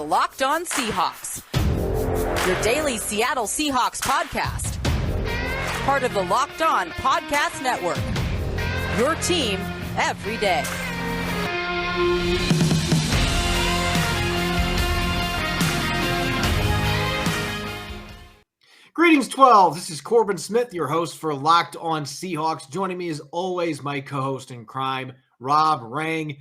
are Locked On Seahawks, your daily Seattle Seahawks podcast. Part of the Locked On Podcast Network, your team every day. Greetings, 12. This is Corbin Smith, your host for Locked On Seahawks. Joining me as always, my co-host in crime, Rob Rang.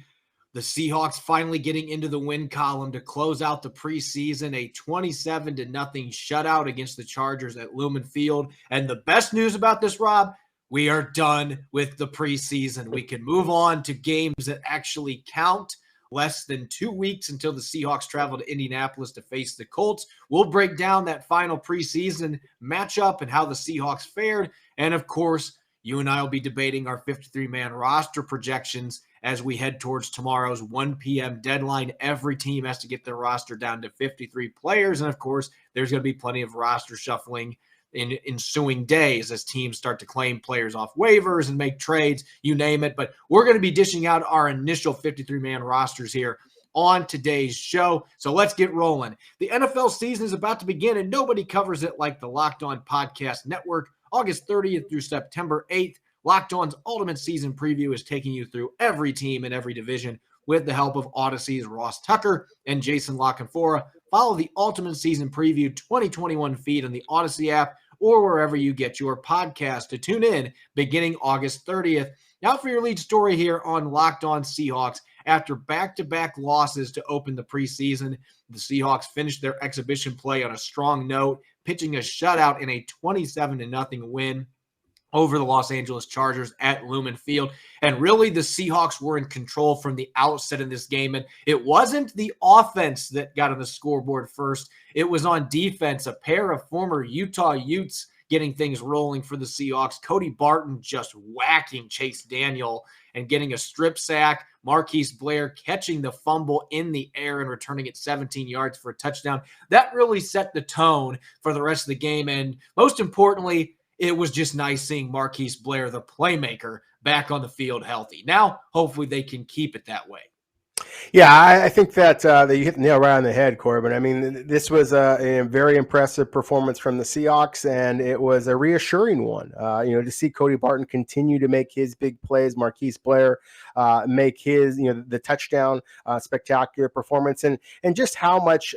The Seahawks finally getting into the win column to close out the preseason, a 27-0 shutout against the Chargers at Lumen Field. And the best news about this, Rob, we are done with the preseason. We can move on to games that actually count. Less than 2 weeks until the Seahawks travel to Indianapolis to face the Colts. We'll break down that final preseason matchup and how the Seahawks fared. And of course, you and I will be debating our 53-man roster projections as we head towards tomorrow's 1 p.m. deadline. Every team has to get their roster down to 53 players. And of course, there's going to be plenty of roster shuffling in ensuing days as teams start to claim players off waivers and make trades, you name it. But we're going to be dishing out our initial 53-man rosters here on today's show. So let's get rolling. The NFL season is about to begin, and nobody covers it like the Locked On Podcast Network. August 30th through September 8th, Locked On's Ultimate Season Preview is taking you through every team in every division with the help of Odyssey's Ross Tucker and Jason Lockenfora. Follow the Ultimate Season Preview 2021 feed on the Odyssey app or wherever you get your podcast to tune in beginning August 30th. Now for your lead story here on Locked On Seahawks. After back-to-back losses to open the preseason, the Seahawks finished their exhibition play on a strong note, pitching a shutout in a 27-0 win over the Los Angeles Chargers at Lumen Field. And really, the Seahawks were in control from the outset in this game. And it wasn't the offense that got on the scoreboard first. It was on defense, a pair of former Utah Utes getting things rolling for the Seahawks. Cody Barton just whacking Chase Daniel and getting a strip sack. Marquise Blair catching the fumble in the air and returning it 17 yards for a touchdown. That really set the tone for the rest of the game. And most importantly, it was just nice seeing Marquise Blair, the playmaker, back on the field healthy. Now, hopefully they can keep it that way. Yeah, I think that you hit the nail right on the head, Corbin. I mean, this was a very impressive performance from the Seahawks, and it was a reassuring one. To see Cody Barton continue to make his big plays, Marquise Blair make his, the touchdown, spectacular performance, and just how much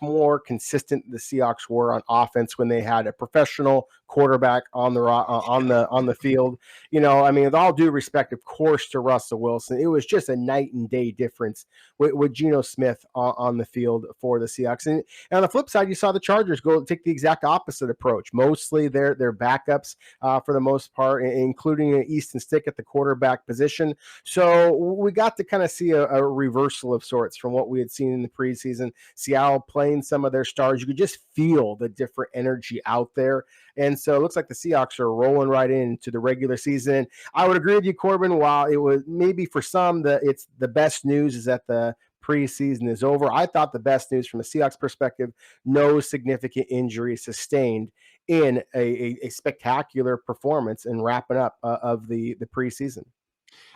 more consistent the Seahawks were on offense when they had a professional quarterback on the field. With all due respect, of course, to Russell Wilson, it was just a night and day difference with Geno Smith on the field for the Seahawks. And on the flip side, you saw the Chargers go take the exact opposite approach. Mostly their backups for the most part, including an Easton Stick at the quarterback position. So we got to kind of see a reversal of sorts from what we had seen in the preseason. Seattle playing some of their stars. You could just feel the different energy out there. And so it looks like the Seahawks are rolling right into the regular season. I would agree with you, Corbin. While it was maybe for some it's the best news is that the preseason is over, I thought the best news from a Seahawks perspective, no significant injuries sustained in a spectacular performance and wrapping up of the preseason.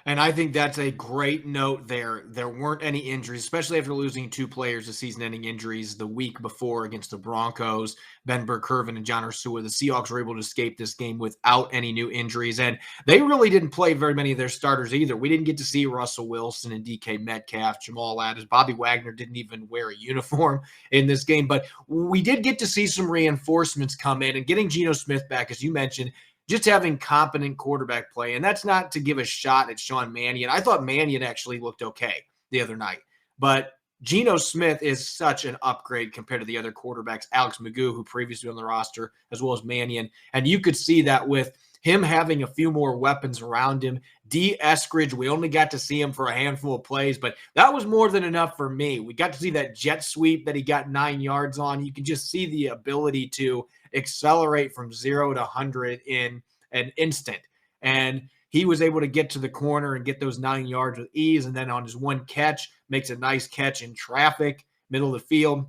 And I think that's a great note there. There weren't any injuries, especially after losing two players to season-ending injuries the week before against the Broncos, Ben Burr-Kirven and John Ursua. The Seahawks were able to escape this game without any new injuries, and they really didn't play very many of their starters either. We didn't get to see Russell Wilson and DK Metcalf, Jamal Adams. Bobby Wagner didn't even wear a uniform in this game, but we did get to see some reinforcements come in, and getting Geno Smith back, as you mentioned, just having competent quarterback play. And that's not to give a shot at Sean Mannion. I thought Mannion actually looked okay the other night. But Geno Smith is such an upgrade compared to the other quarterbacks, Alex Magoo, who previously on the roster, as well as Mannion. And you could see that with him having a few more weapons around him. D. Eskridge, we only got to see him for a handful of plays, but that was more than enough for me. We got to see that jet sweep that he got 9 yards on. You can just see the ability to accelerate from 0 to 100 in an instant. And he was able to get to the corner and get those 9 yards with ease. And then on his one catch, makes a nice catch in traffic, middle of the field.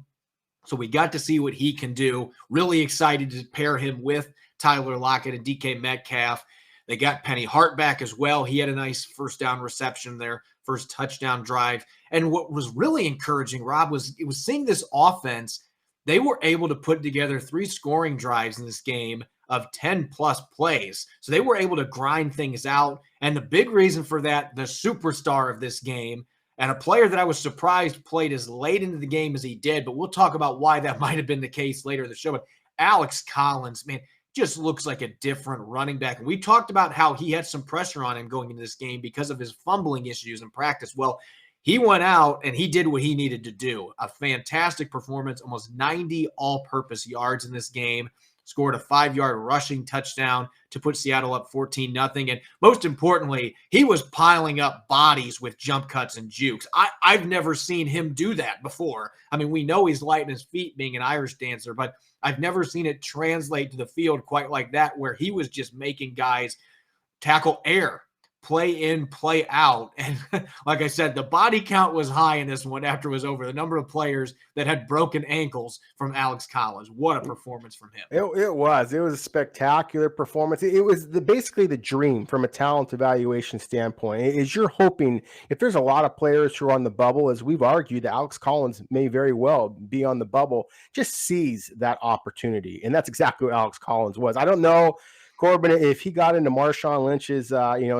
So we got to see what he can do. Really excited to pair him with Tyler Lockett and DK Metcalf. They got Penny Hart back as well. He had a nice first down reception there first touchdown drive. And what was really encouraging, Rob, was seeing this offense. They were able to put together 3 scoring drives in this game of 10 plus plays. So they were able to grind things out. And the big reason for that, the superstar of this game, and a player that I was surprised played as late into the game as he did, but we'll talk about why that might have been the case later in the show. But Alex Collins, man, just looks like a different running back. And we talked about how he had some pressure on him going into this game because of his fumbling issues in practice. Well, he went out and he did what he needed to do. A fantastic performance, almost 90 all-purpose yards in this game. Scored a 5-yard rushing touchdown to put Seattle up 14-0. And most importantly, he was piling up bodies with jump cuts and jukes. I've never seen him do that before. I mean, we know he's light in his feet being an Irish dancer, but I've never seen it translate to the field quite like that, where he was just making guys tackle air, play in, play out. And like I said, the body count was high in this one after it was over. The number of players that had broken ankles from Alex Collins. What a performance from him. It was a spectacular performance. It was basically the dream from a talent evaluation standpoint. Is you're hoping, if there's a lot of players who are on the bubble, as we've argued, that Alex Collins may very well be on the bubble, just seize that opportunity. And that's exactly what Alex Collins was. I don't know, Corbin, if he got into Marshawn Lynch's,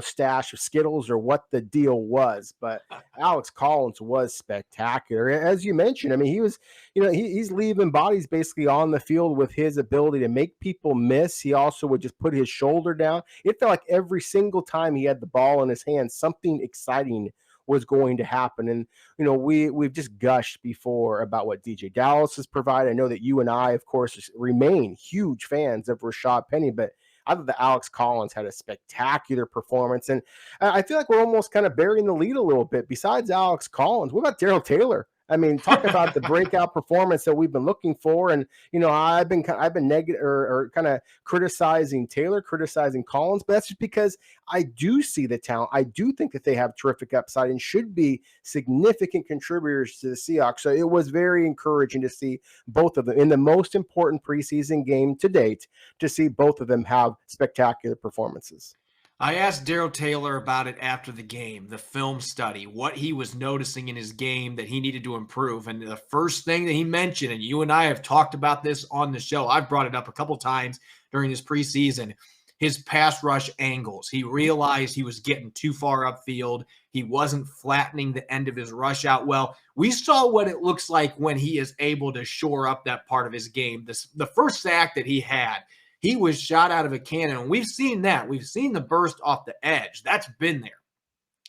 stash of Skittles or what the deal was, but Alex Collins was spectacular. As you mentioned, I mean, he was, he's leaving bodies basically on the field with his ability to make people miss. He also would just put his shoulder down. It felt like every single time he had the ball in his hand, something exciting was going to happen. And, we've just gushed before about what DJ Dallas has provided. I know that you and I, of course, remain huge fans of Rashad Penny, but I thought that Alex Collins had a spectacular performance. And I feel like we're almost kind of burying the lead a little bit. Besides Alex Collins, what about Daryl Taylor? I mean, talk about the breakout performance that we've been looking for. And, I've been negative or kind of criticizing Taylor, criticizing Collins, but that's just because I do see the talent. I do think that they have terrific upside and should be significant contributors to the Seahawks. So it was very encouraging to see both of them in the most important preseason game to date, to see both of them have spectacular performances. I asked Daryl Taylor about it after the game, the film study, what he was noticing in his game that he needed to improve. And the first thing that he mentioned, and you and I have talked about this on the show, I've brought it up a couple times during this preseason, his pass rush angles. He realized he was getting too far upfield. He wasn't flattening the end of his rush out well. We saw what it looks like when he is able to shore up that part of his game. The first sack that he had, he was shot out of a cannon, and we've seen that. We've seen the burst off the edge. That's been there.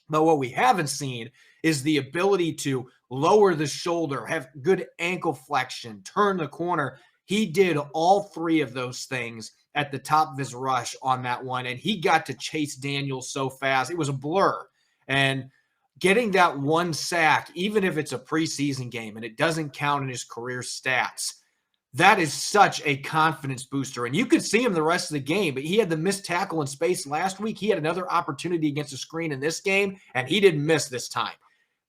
But what we haven't seen is the ability to lower the shoulder, have good ankle flexion, turn the corner. He did all 3 of those things at the top of his rush on that one, and he got to chase Daniels so fast. It was a blur. And getting that 1 sack, even if it's a preseason game and it doesn't count in his career stats, that is such a confidence booster. And you could see him the rest of the game, but he had the missed tackle in space last week. He had another opportunity against the screen in this game, and he didn't miss this time.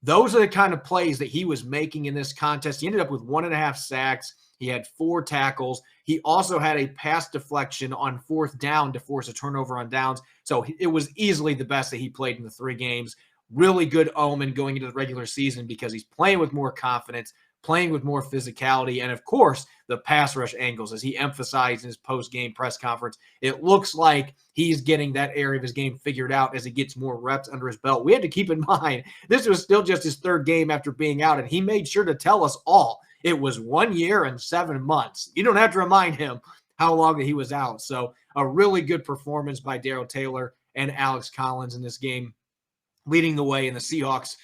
Those are the kind of plays that he was making in this contest. He ended up with 1.5 sacks. He had 4 tackles. He also had a pass deflection on 4th down to force a turnover on downs. So it was easily the best that he played in the 3 games. Really good omen going into the regular season because he's playing with more confidence, playing with more physicality, and of course, the pass rush angles, as he emphasized in his post-game press conference. It looks like he's getting that area of his game figured out as he gets more reps under his belt. We had to keep in mind, this was still just his 3rd game after being out, and he made sure to tell us all it was 1 year and 7 months. You don't have to remind him how long that he was out. So a really good performance by Daryl Taylor and Alex Collins in this game, leading the way, and the Seahawks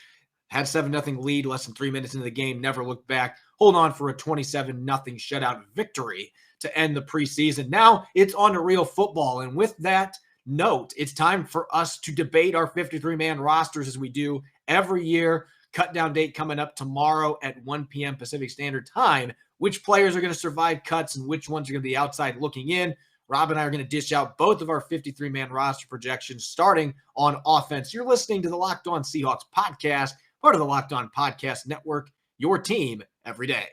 had 7-0 lead less than 3 minutes into the game, never looked back, hold on for a 27-0 shutout victory to end the preseason. Now it's on to real football. And with that note, it's time for us to debate our 53-man rosters as we do every year. Cut down date coming up tomorrow at 1 p.m. Pacific Standard Time. Which players are going to survive cuts and which ones are going to be outside looking in? Rob and I are going to dish out both of our 53-man roster projections starting on offense. You're listening to the Locked On Seahawks podcast, part of the Locked On Podcast Network, your team every day.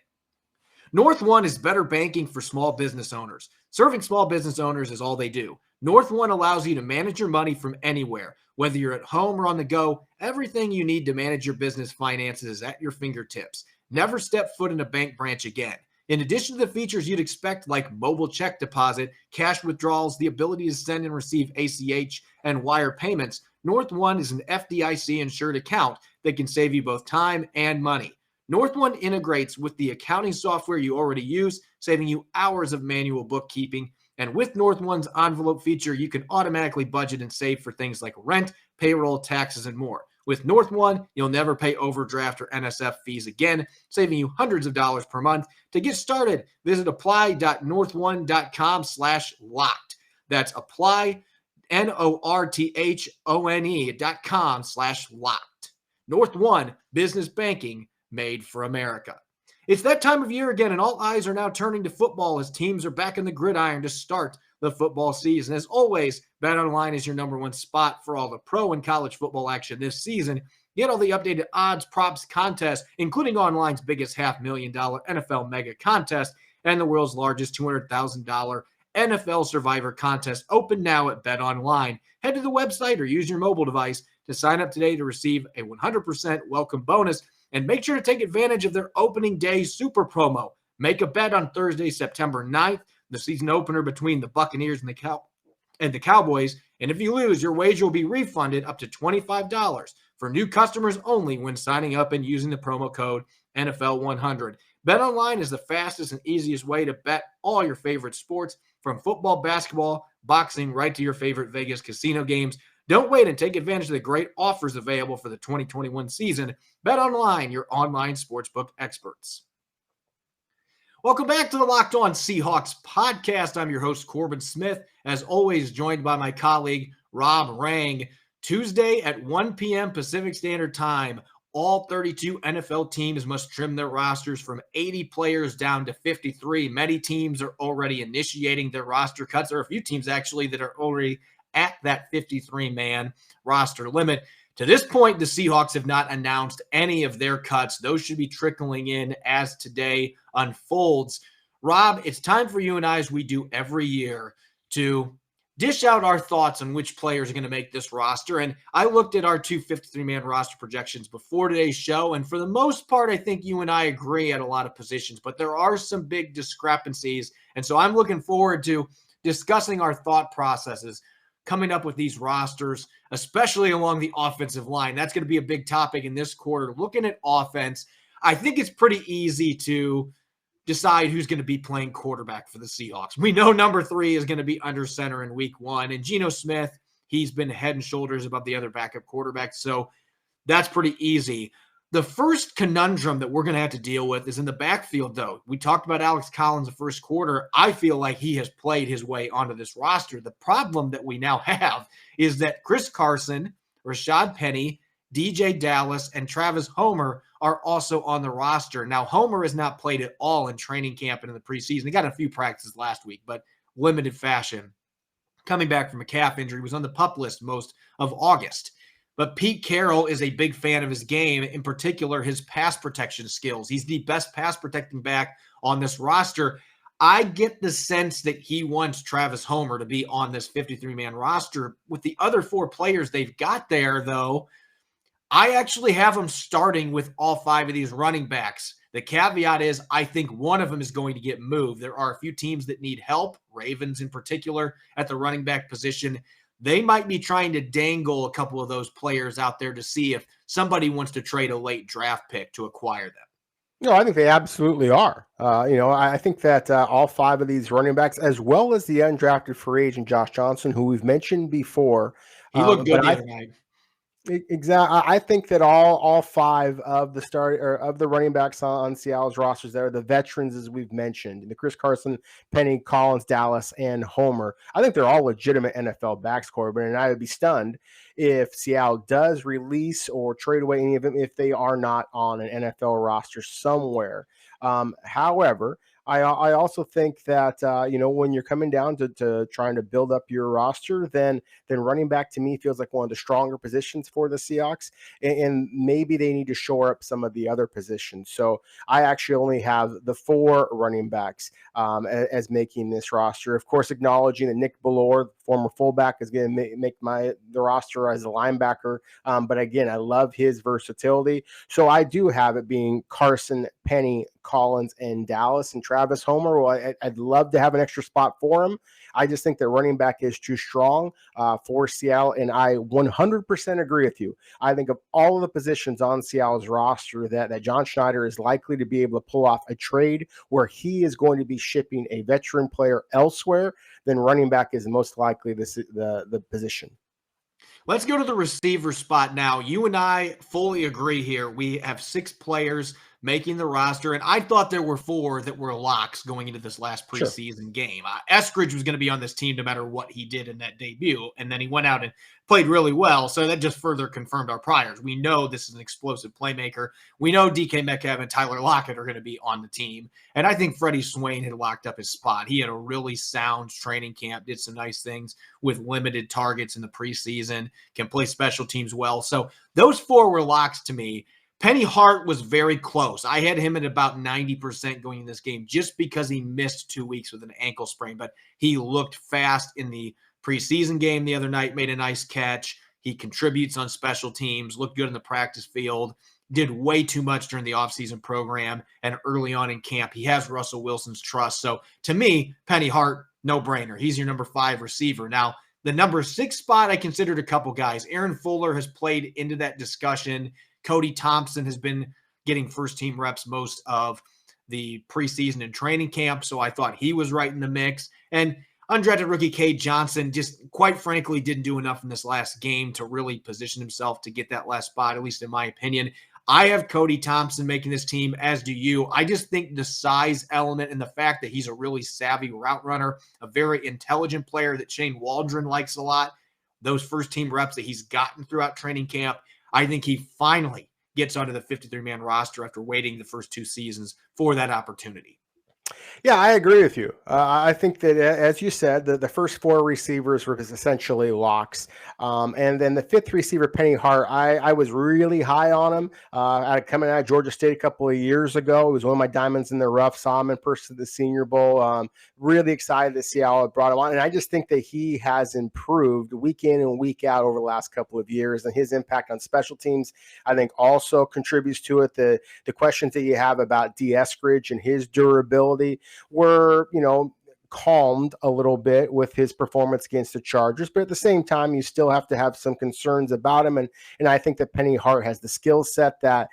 North One is better banking for small business owners. Serving small business owners is all they do. North One allows you to manage your money from anywhere. Whether you're at home or on the go, everything you need to manage your business finances is at your fingertips. Never step foot in a bank branch again. In addition to the features you'd expect like mobile check deposit, cash withdrawals, the ability to send and receive ACH and wire payments, North One is an FDIC-insured account that can save you both time and money. North One integrates with the accounting software you already use, saving you hours of manual bookkeeping. And with North One's envelope feature, you can automatically budget and save for things like rent, payroll, taxes, and more. With North One, you'll never pay overdraft or NSF fees again, saving you hundreds of dollars per month. To get started, visit apply.northone.com/locked. That's apply, NORTHONE.com/locked. North One, business banking made for America. It's that time of year again, and all eyes are now turning to football as teams are back in the gridiron to start the football season. As always, BetOnline is your number one spot for all the pro and college football action this season. Get all the updated odds, props, contests, including online's biggest $500,000 NFL mega contest and the world's largest $200,000 NFL Survivor contest, open now at BetOnline. Head to the website or use your mobile device to sign up today to receive a 100% welcome bonus. And make sure to take advantage of their opening day super promo. Make a bet on Thursday, September 9th, the season opener between the Buccaneers and the Cowboys. And if you lose, your wager will be refunded up to $25 for new customers only when signing up and using the promo code NFL100. BetOnline is the fastest and easiest way to bet all your favorite sports, from football, basketball, boxing, right to your favorite Vegas casino games. Don't wait and take advantage of the great offers available for the 2021 season. BetOnline, your online sportsbook experts. Welcome back to the Locked On Seahawks podcast. I'm your host, Corbin Smith, as always, joined by my colleague, Rob Rang. Tuesday at 1 p.m. Pacific Standard Time, all 32 NFL teams must trim their rosters from 80 players down to 53. Many teams are already initiating their roster cuts. There are a few teams, actually, that are already at that 53-man roster limit. To this point, the Seahawks have not announced any of their cuts. Those should be trickling in as today unfolds. Rob, it's time for you and I, as we do every year, to dish out our thoughts on which players are going to make this roster. And I looked at our two 53-man roster projections before today's show, and for the most part, I think you and I agree at a lot of positions, but there are some big discrepancies. And so I'm looking forward to discussing our thought processes coming up with these rosters, especially along the offensive line. That's going to be a big topic in this quarter. Looking at offense, I think it's pretty easy to decide who's going to be playing quarterback for the Seahawks. We know number 3 is going to be under center in week 1. And Geno Smith, he's been head and shoulders above the other backup quarterbacks. So that's pretty easy. The first conundrum that we're going to have to deal with is in the backfield, though. We talked about Alex Collins the first quarter. I feel like he has played his way onto this roster. The problem that we now have is that Chris Carson, Rashad Penny, DJ Dallas, and Travis Homer are also on the roster. Now, Homer has not played at all in training camp and in the preseason. He got a few practices last week, but limited fashion. Coming back from a calf injury, was on the PUP list most of August. But Pete Carroll is a big fan of his game, in particular his pass protection skills. He's the best pass protecting back on this roster. I get the sense that he wants Travis Homer to be on this 53-man roster. With the other 4 players they've got there, though, I actually have them starting with all 5 of these running backs. The caveat is I think one of them is going to get moved. There are a few teams that need help, Ravens in particular, at the running back position. They might be trying to dangle a couple of those players out there to see if somebody wants to trade a late draft pick to acquire them. No, I think they absolutely are. I think that all 5 of these running backs, as well as the undrafted free agent Josh Johnson, who we've mentioned before, He looked good the other night. Exactly. I think that all 5 of the running backs on Seattle's rosters there, the veterans, as we've mentioned, the Chris Carson, Penny, Collins, Dallas, and Homer, I think they're all legitimate NFL backs, Corbin, and I would be stunned if Seattle does release or trade away any of them if they are not on an NFL roster somewhere. However, I also think that, when you're coming down to trying to build up your roster, then running back to me feels like one of the stronger positions for the Seahawks, and maybe they need to shore up some of the other positions. So I actually only have the 4 running backs as making this roster. Of course, acknowledging that Nick Bellore, former fullback, is going to make the roster as a linebacker. But again, I love his versatility. So I do have it being Carson, Penny, Collins, and Dallas, and Travis Homer. Well, I'd love to have an extra spot for him. I just think that running back is too strong for Seattle, and I 100% agree with you. I think of all of the positions on Seattle's roster that John Schneider is likely to be able to pull off a trade where he is going to be shipping a veteran player elsewhere, then running back is most likely the position. Let's go to the receiver spot now. You and I fully agree here. We have 6 players making the roster, and I thought there were 4 that were locks going into this last preseason game. Eskridge was going to be on this team no matter what he did in that debut, and then he went out and played really well, so that just further confirmed our priors. We know this is an explosive playmaker. We know DK Metcalf and Tyler Lockett are going to be on the team, and I think Freddie Swain had locked up his spot. He had a really sound training camp, did some nice things with limited targets in the preseason, can play special teams well. So those 4 were locks to me. Penny Hart was very close. I had him at about 90% going in this game just because he missed 2 weeks with an ankle sprain, but he looked fast in the preseason game the other night, made a nice catch. He contributes on special teams, looked good in the practice field, did way too much during the offseason program and early on in camp. He has Russell Wilson's trust. So to me, Penny Hart, no brainer. He's your number 5 receiver. Now, the number 6 spot, I considered a couple guys. Aaron Fuller has played into that discussion. Cody Thompson has been getting first-team reps most of the preseason and training camp, so I thought he was right in the mix. And undrafted rookie Cade Johnson just, quite frankly, didn't do enough in this last game to really position himself to get that last spot, at least in my opinion. I have Cody Thompson making this team, as do you. I just think the size element and the fact that he's a really savvy route runner, a very intelligent player that Shane Waldron likes a lot, those first-team reps that he's gotten throughout training camp, I think he finally gets onto the 53-man roster after waiting the first 2 seasons for that opportunity. Yeah, I agree with you. I think that, as you said, the first 4 receivers were essentially locks. And then the 5th receiver, Penny Hart, I was really high on him coming out of Georgia State a couple of years ago. He was one of my diamonds in the rough. Saw him in person at the Senior Bowl. Really excited to see how it brought him on. And I just think that he has improved week in and week out over the last couple of years. And his impact on special teams, I think, also contributes to it. The questions that you have about Eskridge and his durability were, calmed a little bit with his performance against the Chargers, but at the same time, you still have to have some concerns about him. And I think that Penny Hart has the skill set that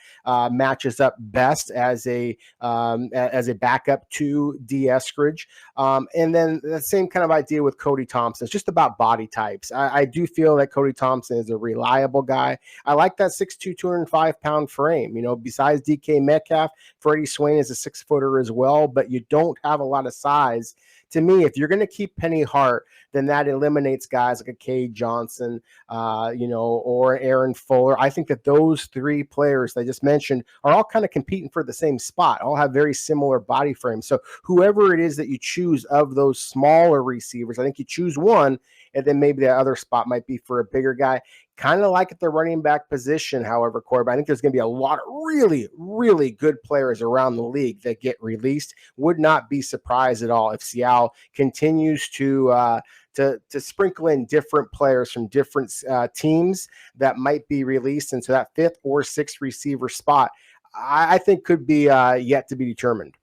matches up best as a backup to Eskridge. And then the same kind of idea with Cody Thompson. It's just about body types. I do feel that Cody Thompson is a reliable guy. I like that 6'2", 205-pound frame. Besides DK Metcalf, Freddie Swain is a 6-footer as well, but you don't have a lot of size. To me, if you're going to keep Penny Hart, then that eliminates guys like a Cade Johnson, or Aaron Fuller. I think that those 3 players that I just mentioned are all kind of competing for the same spot, all have very similar body frames. So whoever it is that you choose of those smaller receivers, I think you choose one, and then maybe the other spot might be for a bigger guy. Kind of like at the running back position, however, Corbin, I think there's going to be a lot of really, really good players around the league that get released. Would not be surprised at all if Seattle continues to sprinkle in different players from different teams that might be released. And so that 5th or 6th receiver spot, I think could be yet to be determined.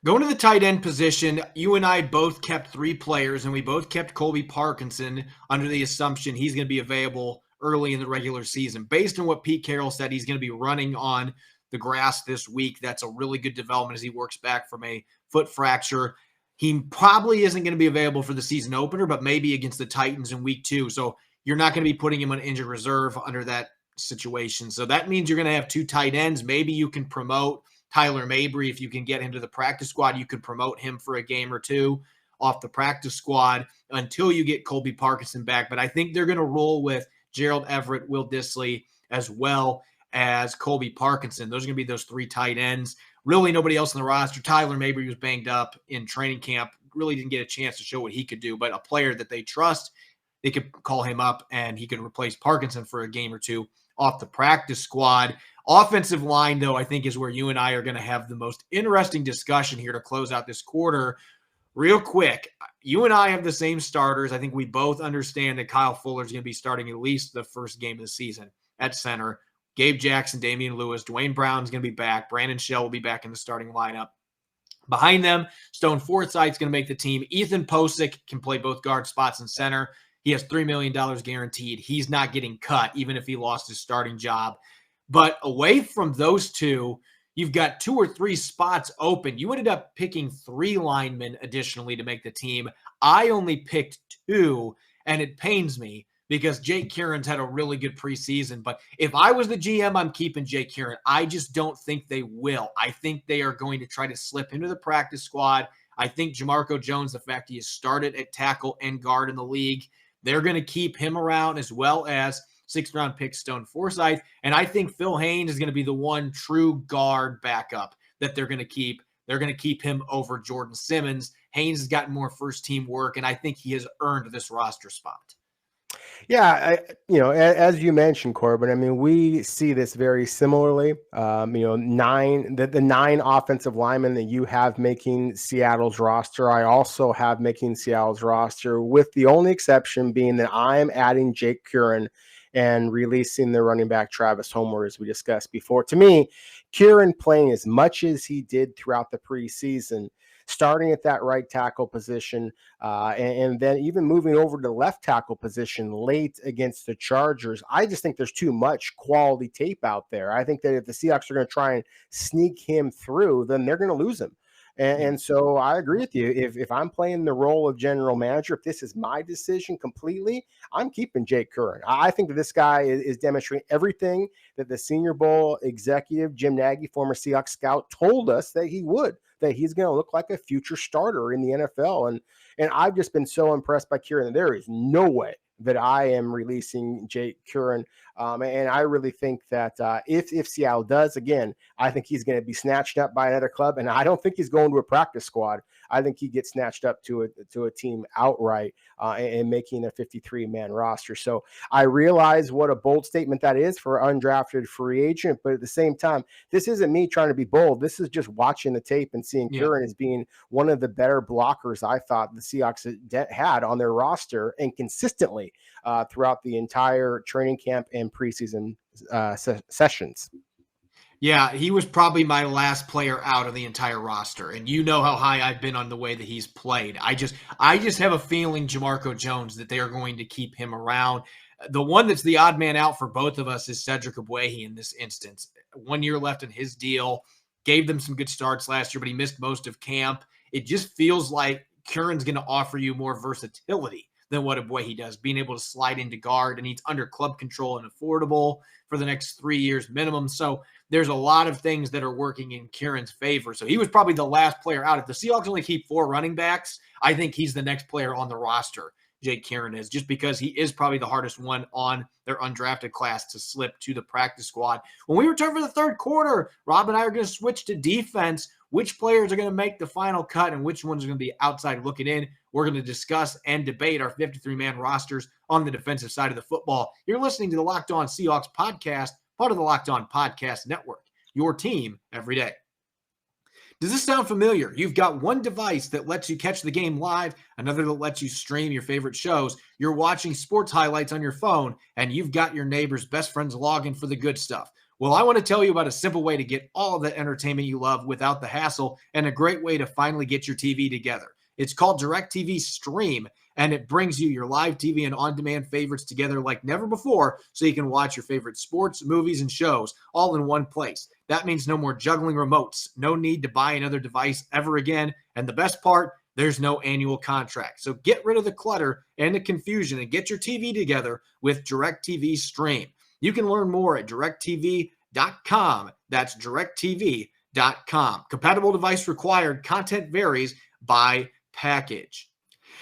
Going to the tight end position, you and I both kept 3 players, and we both kept Colby Parkinson under the assumption he's going to be available early in the regular season. Based on what Pete Carroll said, he's going to be running on the grass this week. That's a really good development as he works back from a foot fracture. He probably isn't going to be available for the season opener, but maybe against the Titans in week 2. So you're not going to be putting him on injured reserve under that situation. So that means you're going to have 2 tight ends. Maybe you can promote Tyler Mabry. If you can get him to the practice squad, you could promote him for a game or 2 off the practice squad until you get Colby Parkinson back. But I think they're going to roll with Gerald Everett, Will Dissly, as well as Colby Parkinson. Those are going to be those 3 tight ends. Really nobody else on the roster. Tyler Mabry was banged up in training camp. Really didn't get a chance to show what he could do. But a player that they trust, they could call him up and he could replace Parkinson for a game or 2 off the practice squad. Offensive line, though, I think is where you and I are going to have the most interesting discussion here to close out this quarter. Real quick, you and I have the same starters. I think we both understand that Kyle Fuller is going to be starting at least the first game of the season at center. Gabe Jackson, Damian Lewis, Dwayne Brown's going to be back. Brandon Shell will be back in the starting lineup. Behind them, Stone Forsythe's going to make the team. Ethan Posick can play both guard spots in center. He has $3 million guaranteed. He's not getting cut, even if he lost his starting job. But away from those two, you've got 2 or 3 spots open. You ended up picking 3 linemen additionally to make the team. I only picked 2, and it pains me because Jake Kieran's had a really good preseason. But if I was the GM, I'm keeping Jake Kieran. I just don't think they will. I think they are going to try to slip into the practice squad. I think Jamarco Jones, the fact he has started at tackle and guard in the league, they're going to keep him around, as well as 6th-round pick Stone Forsythe. And I think Phil Haynes is going to be the one true guard backup that they're going to keep. They're going to keep him over Jordan Simmons. Haynes has gotten more first-team work, and I think he has earned this roster spot. Yeah, as you mentioned, Corbin, I mean, we see this very similarly. The 9 offensive linemen that you have making Seattle's roster, I also have making Seattle's roster, with the only exception being that I'm adding Jake Kieran and releasing the running back Travis Homer, as we discussed before. To me, Kieran playing as much as he did throughout the preseason, starting at that right tackle position, and then even moving over to the left tackle position late against the Chargers. I just think there's too much quality tape out there. I think that if the Seahawks are going to try and sneak him through, then they're going to lose him. And so I agree with you. If I'm playing the role of general manager, if this is my decision completely, I'm keeping Jake Curran. I think that this guy is demonstrating everything that the Senior Bowl executive, Jim Nagy, former Seahawks scout, told us that he would, that he's going to look like a future starter in the NFL. And I've just been so impressed by Kieran. There is no way that I am releasing Jake Curran. And I really think that if Seattle does, again, I think he's going to be snatched up by another club. And I don't think he's going to a practice squad. I think he gets snatched up to a team outright and making a 53-man roster. So I realize what a bold statement that is for an undrafted free agent. But at the same time, this isn't me trying to be bold. This is just watching the tape and seeing Curran as being one of the better blockers I thought the Seahawks had on their roster, and consistently throughout the entire training camp and preseason sessions. Yeah, he was probably my last player out of the entire roster. And you know how high I've been on the way that he's played. I just have a feeling, Jamarco Jones, that they are going to keep him around. The one that's the odd man out for both of us is Cedric Abubahi in this instance. 1 year left in his deal. Gave them some good starts last year, but he missed most of camp. It just feels like Curran's going to offer you more versatility than what Abubahi does, being able to slide into guard, and he's under club control and affordable for the next 3 years minimum. So there's a lot of things that are working in Kieran's favor. So he was probably the last player out. If the Seahawks only keep 4 running backs, I think he's the next player on the roster, Jake Kieran is, just because he is probably the hardest one on their undrafted class to slip to the practice squad. When we return for the third quarter, Rob and I are going to switch to defense. Which players are going to make the final cut and which ones are going to be outside looking in? We're going to discuss and debate our 53-man rosters on the defensive side of the football. You're listening to the Locked On Seahawks podcast, part of the Locked On Podcast Network, your team every day. Does this sound familiar? You've got one device that lets you catch the game live, another that lets you stream your favorite shows. You're watching sports highlights on your phone, and you've got your neighbor's best friend's login for the good stuff. Well, I want to tell you about a simple way to get all of the entertainment you love without the hassle, and a great way to finally get your TV together. It's called Directv Stream, and it brings you your live TV and on-demand favorites together like never before, so you can watch your favorite sports, movies, and shows all in one place. That means no more juggling remotes, no need to buy another device ever again, and the best part, there's no annual contract. So get rid of the clutter and the confusion and get your TV together with Directv Stream. You can learn more at directv.com. That's directv.com. Compatible device required. Content varies by package.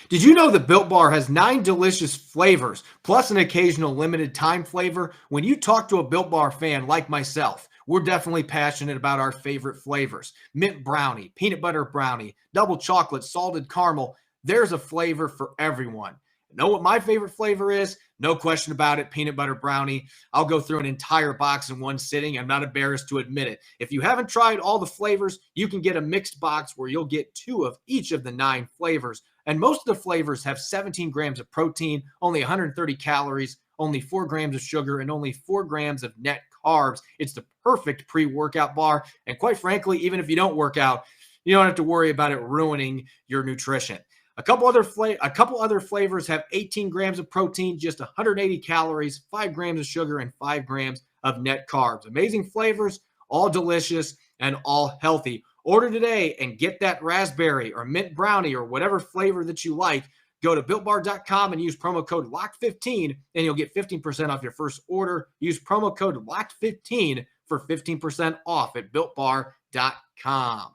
Did you know that Built Bar has 9 delicious flavors, plus an occasional limited time flavor? When you talk to a Built Bar fan like myself, we're definitely passionate about our favorite flavors. Mint brownie, peanut butter brownie, double chocolate, salted caramel. There's a flavor for everyone. Know what my favorite flavor is? No question about it, peanut butter brownie. I'll go through an entire box in one sitting. I'm not embarrassed to admit it. If you haven't tried all the flavors, you can get a mixed box where you'll get 2 of each of the 9 flavors. And most of the flavors have 17 grams of protein, only 130 calories, only 4 grams of sugar, and only 4 grams of net carbs. It's the perfect pre-workout bar. And quite frankly, even if you don't work out, you don't have to worry about it ruining your nutrition. A couple other flavors have 18 grams of protein, just 180 calories, 5 grams of sugar, and 5 grams of net carbs. Amazing flavors, all delicious and all healthy. Order today and get that raspberry or mint brownie or whatever flavor that you like. Go to BuiltBar.com and use promo code LOCKED15 and you'll get 15% off your first order. Use promo code LOCKED15 for 15% off at BuiltBar.com.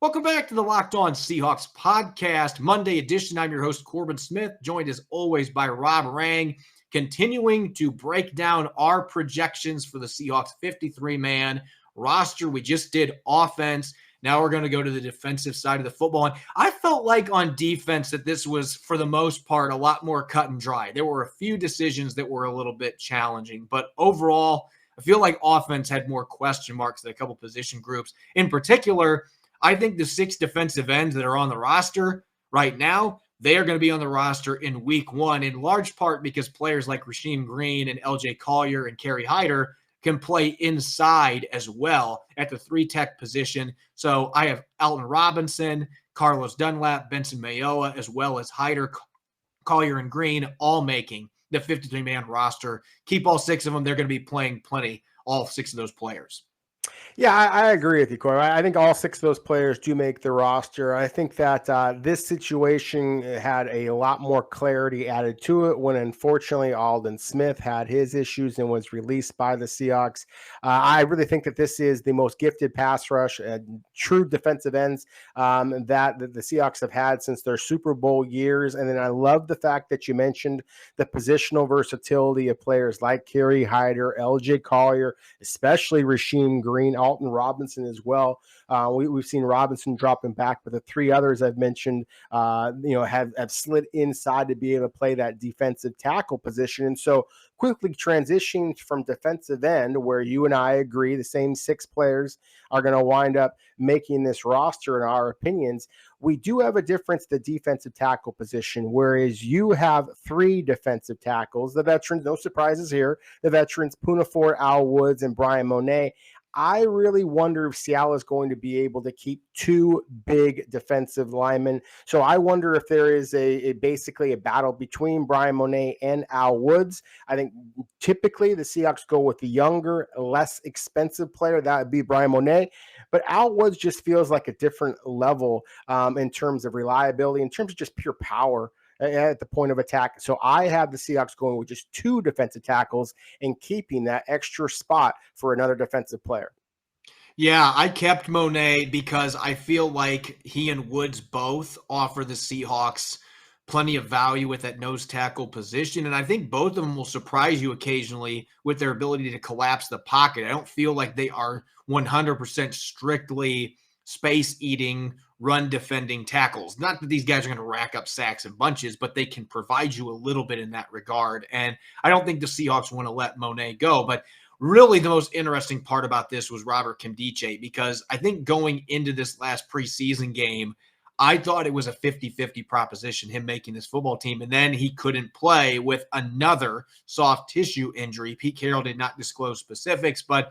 Welcome back to the Locked On Seahawks podcast, Monday edition. I'm your host, Corbin Smith, joined as always by Rob Rang, continuing to break down our projections for the Seahawks 53-man roster. We just did offense. Now we're going to go to the defensive side of the football. And I felt like on defense that this was, for the most part, a lot more cut and dry. There were a few decisions that were a little bit challenging, but overall, I feel like offense had more question marks than a couple position groups. In particular, I think the 6 defensive ends that are on the roster right now, they are going to be on the roster in week 1, in large part because players like Rasheem Green and LJ Collier and Kerry Hyder can play inside as well at the 3-tech position. So I have Alton Robinson, Carlos Dunlap, Benson Mayowa, as well as Hyder, Collier, and Green all making the 53-man roster. Keep all 6 of them. They're going to be playing plenty, all 6 of those players. Yeah, I agree with you, Corey. I think all 6 of those players do make the roster. I think that this situation had a lot more clarity added to it when, unfortunately, Aldon Smith had his issues and was released by the Seahawks. I really think that this is the most gifted pass rush, true defensive ends that the Seahawks have had since their Super Bowl years. And then I love the fact that you mentioned the positional versatility of players like Kerry Hyder, LJ Collier, especially Rasheem Green, Alton Robinson as well. We've seen Robinson dropping back, but the 3 others I've mentioned, have slid inside to be able to play that defensive tackle position. And so quickly transitioning from defensive end, where you and I agree the same 6 players are going to wind up making this roster in our opinions, we do have a difference at the defensive tackle position, whereas you have 3 defensive tackles, the veterans, no surprises here, the veterans Poona Ford, Al Woods, and Brian Monet. I really wonder if Seattle is going to be able to keep 2 big defensive linemen. So I wonder if there is basically a battle between Brian Monet and Al Woods. I think typically the Seahawks go with the younger, less expensive player. That would be Brian Monet. But Al Woods just feels like a different level in terms of reliability, in terms of just pure power at the point of attack. So I have the Seahawks going with just 2 defensive tackles and keeping that extra spot for another defensive player. Yeah, I kept Monet because I feel like he and Woods both offer the Seahawks plenty of value with that nose tackle position. And I think both of them will surprise you occasionally with their ability to collapse the pocket. I don't feel like they are 100% strictly space-eating, run-defending tackles. Not that these guys are going to rack up sacks in bunches, but they can provide you a little bit in that regard. And I don't think the Seahawks want to let Monet go. But really the most interesting part about this was Robert Nkemdiche, because I think going into this last preseason game, I thought it was a 50-50 proposition, him making this football team. And then he couldn't play with another soft tissue injury. Pete Carroll did not disclose specifics, but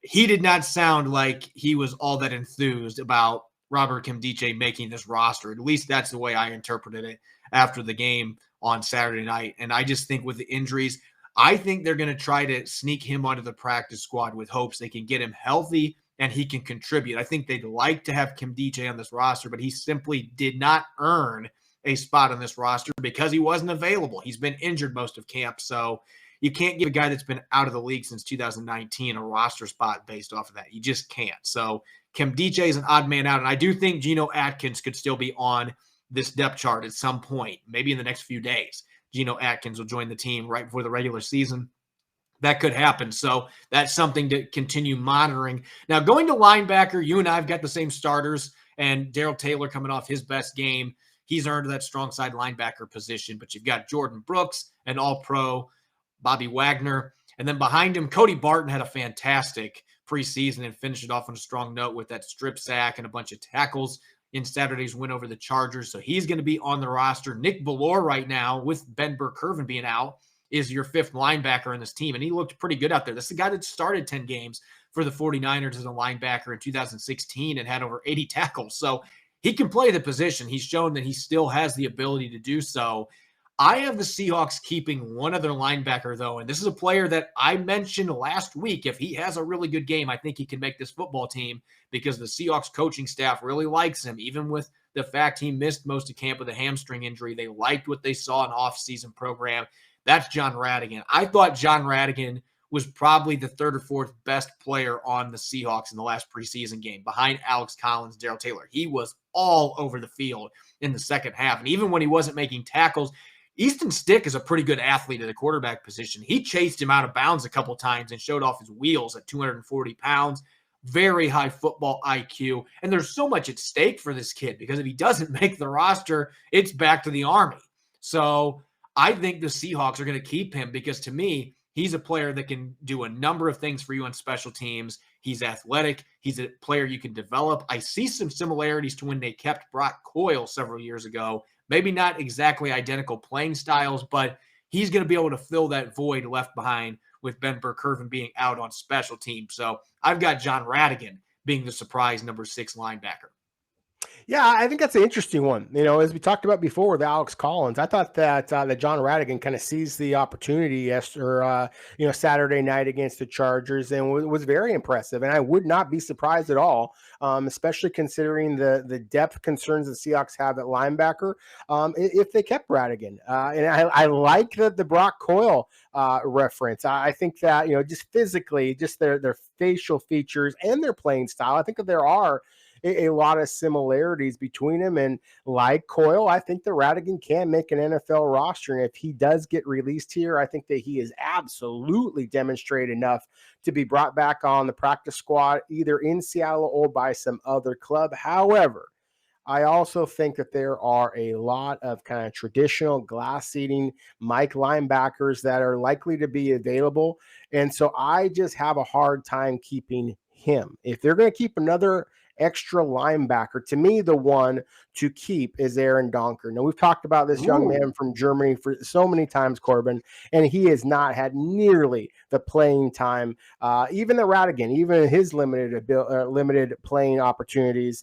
he did not sound like he was all that enthused about Robert Nkemdiche making this roster. At least that's the way I interpreted it after the game on Saturday night. And I just think with the injuries, I think they're going to try to sneak him onto the practice squad with hopes they can get him healthy and he can contribute. I think they'd like to have Nkemdiche on this roster, but he simply did not earn a spot on this roster because he wasn't available. He's been injured most of camp, so you can't give a guy that's been out of the league since 2019 a roster spot based off of that. You just can't. So Nkemdiche is an odd man out, and I do think Geno Atkins could still be on this depth chart at some point, maybe in the next few days. Geno Atkins will join the team right before the regular season. That could happen. So that's something to continue monitoring. Now, going to linebacker, you and I have got the same starters, and Daryl Taylor coming off his best game. He's earned that strong side linebacker position, but you've got Jordan Brooks, an all-pro, Bobby Wagner, and then behind him, Cody Barton had a fantastic preseason and finished it off on a strong note with that strip sack and a bunch of tackles. in Saturday's win over the Chargers. So he's going to be on the roster. Nick Valor right now, with Ben Burke-Kirven being out, is your fifth linebacker in this team. And he looked pretty good out there. This is the guy that started 10 games for the 49ers as a linebacker in 2016 and had over 80 tackles. So he can play the position. He's shown that he still has the ability to do so. I have the Seahawks keeping one other linebacker, though, and this is a player that I mentioned last week. If he has a really good game, I think he can make this football team because the Seahawks coaching staff really likes him, even with the fact he missed most of camp with a hamstring injury. They liked what they saw in off-season program. That's John Ratigan. I thought John Ratigan was probably the third or fourth best player on the Seahawks in the last preseason game, behind Alex Collins, Daryl Taylor. He was all over the field in the second half, and even when he wasn't making tackles, Easton Stick is a pretty good athlete at the quarterback position. He chased him out of bounds a couple times and showed off his wheels at 240 pounds. Very high football IQ. And there's so much at stake for this kid because if he doesn't make the roster, it's back to the Army. So I think the Seahawks are going to keep him because, to me, he's a player that can do a number of things for you on special teams. He's athletic. He's a player you can develop. I see some similarities to when they kept Brock Coyle several years ago. Maybe not exactly identical playing styles, but he's going to be able to fill that void left behind with Ben Burke-Kirven being out on special teams. So I've got John Ratigan being the surprise number 6 linebacker. Yeah, I think that's an interesting one. As we talked about before with Alex Collins, I thought that that John Ratigan kind of seized the opportunity after Saturday night against the Chargers and was very impressive. And I would not be surprised at all, especially considering the depth concerns the Seahawks have at linebacker, if they kept Ratigan. And I like the Brock Coyle reference. I think that just physically, just their facial features and their playing style, I think that there are a lot of similarities between him. And like Coyle, I think that Ratigan can make an NFL roster. And if he does get released here, I think that he is absolutely demonstrated enough to be brought back on the practice squad, either in Seattle or by some other club. However, I also think that there are a lot of kind of traditional glass-seating Mike linebackers that are likely to be available. And so I just have a hard time keeping him. If they're going to keep another extra linebacker, to me, the one to keep is Aaron Donker. Now, we've talked about this young man from Germany for so many times, Corbin, and he has not had nearly the playing time, even the Ratigan, even his limited playing opportunities.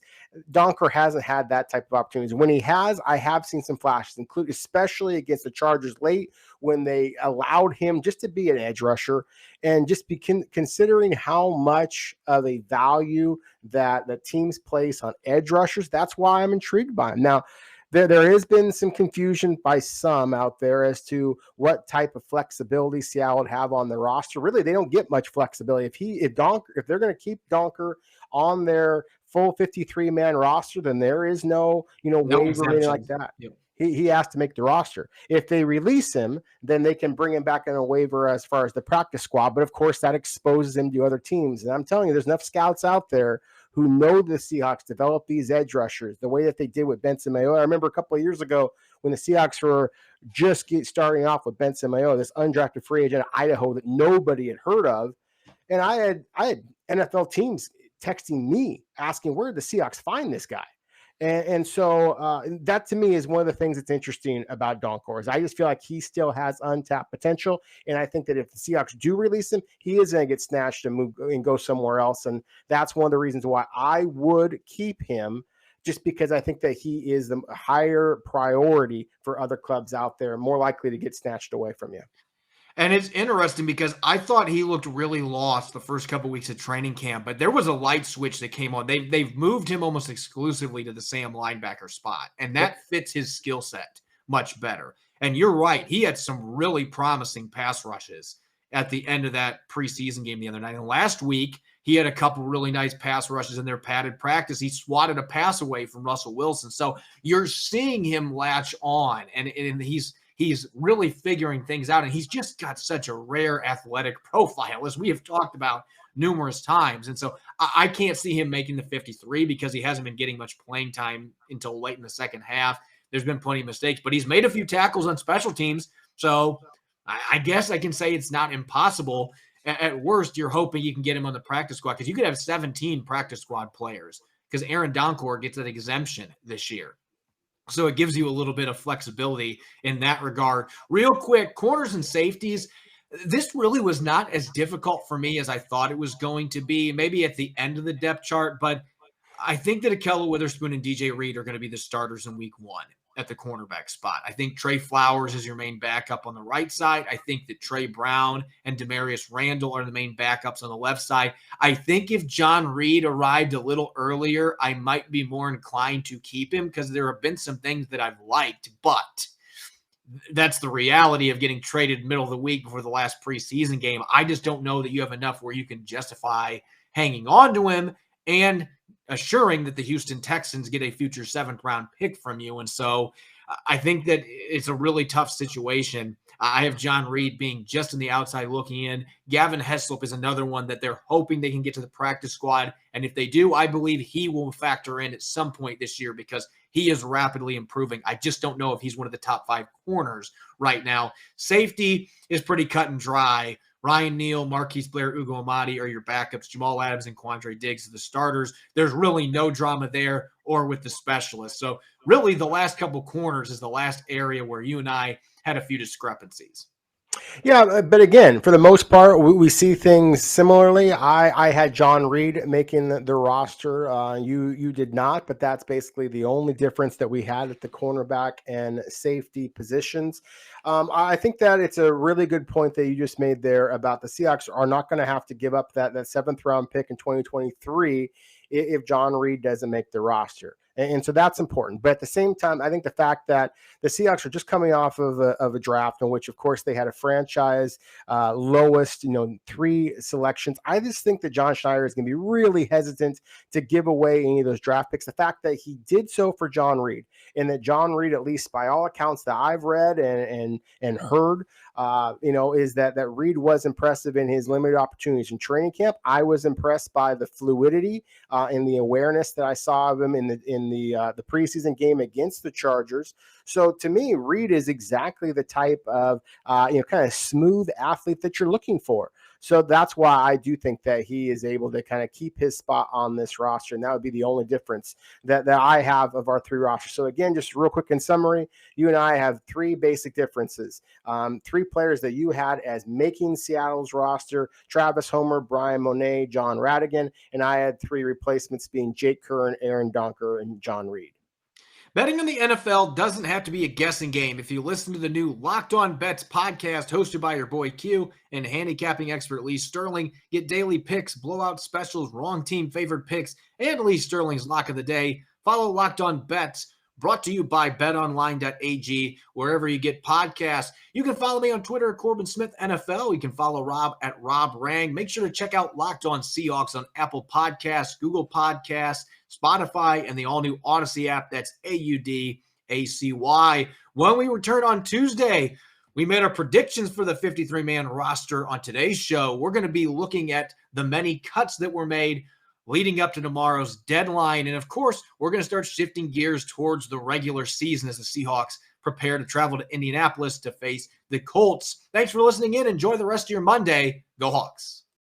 Donker hasn't had that type of opportunities. When he has, I have seen some flashes, including especially against the Chargers late when they allowed him just to be an edge rusher, and just considering how much of a value that the teams place on edge rushers. That's why I'm intrigued by him. Now, there has been some confusion by some out there as to what type of flexibility Seattle would have on the roster. Really, they don't get much flexibility. If they're going to keep Donker on their full 53-man roster, then there is no waiver or anything like that. Yep. He has to make the roster. If they release him, then they can bring him back on a waiver as far as the practice squad. But of course, that exposes him to other teams. And I'm telling you, there's enough scouts out there who know the Seahawks develop these edge rushers the way that they did with Benson Mayowa. I remember a couple of years ago when the Seahawks were just starting off with Benson Mayowa, this undrafted free agent of Idaho that nobody had heard of. And I had NFL teams texting me asking, where did the Seahawks find this guy? And so that to me is one of the things that's interesting about Donker. I just feel like he still has untapped potential. And I think that if the Seahawks do release him, he is going to get snatched and move and go somewhere else. And that's one of the reasons why I would keep him, just because I think that he is the higher priority for other clubs out there, more likely to get snatched away from you. And it's interesting because I thought he looked really lost the first couple of weeks of training camp, but there was a light switch that came on. They've moved him almost exclusively to the Sam linebacker spot, and that fits his skill set much better. And you're right. He had some really promising pass rushes at the end of that preseason game the other night. And last week, he had a couple really nice pass rushes in their padded practice. He swatted a pass away from Russell Wilson. So you're seeing him latch on, and he's really figuring things out, and he's just got such a rare athletic profile, as we have talked about numerous times. And so I can't see him making the 53 because he hasn't been getting much playing time until late in the second half. There's been plenty of mistakes, but he's made a few tackles on special teams. So I guess I can say it's not impossible. At worst, you're hoping you can get him on the practice squad because you could have 17 practice squad players because Aaron Donker gets an exemption this year. So it gives you a little bit of flexibility in that regard. Real quick, corners and safeties. This really was not as difficult for me as I thought it was going to be, maybe at the end of the depth chart, but I think that Ahkello Witherspoon and DJ Reed are going to be the starters in week 1 at the cornerback spot. I think Trey Flowers is your main backup on the right side. I think that Trey Brown and Demarius Randall are the main backups on the left side. I think if John Reed arrived a little earlier, I might be more inclined to keep him because there have been some things that I've liked, but that's the reality of getting traded middle of the week before the last preseason game. I just don't know that you have enough where you can justify hanging on to him and assuring that the Houston Texans get a future 7th round pick from you. And so I think that it's a really tough situation. I have John Reed being just on the outside looking in. Gavin Heslop is another one that they're hoping they can get to the practice squad. And if they do, I believe he will factor in at some point this year because he is rapidly improving. I just don't know if he's one of the top 5 corners right now. Safety is pretty cut and dry. Ryan Neal, Marquise Blair, Ugo Amadi are your backups. Jamal Adams and Quandre Diggs are the starters. There's really no drama there or with the specialists. So really the last couple corners is the last area where you and I had a few discrepancies. Yeah, but again, for the most part, we see things similarly. I had John Reed making the roster. You did not, but that's basically the only difference that we had at the cornerback and safety positions. I think that it's a really good point that you just made there about the Seahawks are not going to have to give up that 7th round pick in 2023 if John Reed doesn't make the roster. And so that's important. But at the same time, I think the fact that the Seahawks are just coming off of a draft in which, of course, they had a franchise lowest, 3 selections. I just think that John Schneider is going to be really hesitant to give away any of those draft picks. The fact that he did so for John Reed and that John Reed, at least by all accounts that I've read and heard, is that Reed was impressive in his limited opportunities in training camp. I was impressed by the fluidity and the awareness that I saw of him in the preseason game against the Chargers. So to me, Reed is exactly the type of kind of smooth athlete that you're looking for. So that's why I do think that he is able to kind of keep his spot on this roster. And that would be the only difference that I have of our 3 rosters. So again, just real quick in summary, you and I have 3 basic differences. 3 players that you had as making Seattle's roster: Travis Homer, Brian Monet, John Ratigan. And I had 3 replacements being Jake Curran, Aaron Donker, and John Reed. Betting on the NFL doesn't have to be a guessing game. If you listen to the new Locked On Bets podcast hosted by your boy Q and handicapping expert Lee Sterling, get daily picks, blowout specials, wrong team favored picks, and Lee Sterling's lock of the day. Follow Locked On Bets, brought to you by betonline.ag, wherever you get podcasts. You can follow me on Twitter at Corbin Smith NFL. You can follow Rob at Rob Rang. Make sure to check out Locked On Seahawks on Apple Podcasts, Google Podcasts, Spotify, and the all-new Odyssey app. That's AUDACY. When we return on Tuesday, we made our predictions for the 53-man roster. On today's show, we're going to be looking at the many cuts that were made leading up to tomorrow's deadline. And of course, we're going to start shifting gears towards the regular season as the Seahawks prepare to travel to Indianapolis to face the Colts. Thanks for listening in. Enjoy the rest of your Monday. Go Hawks.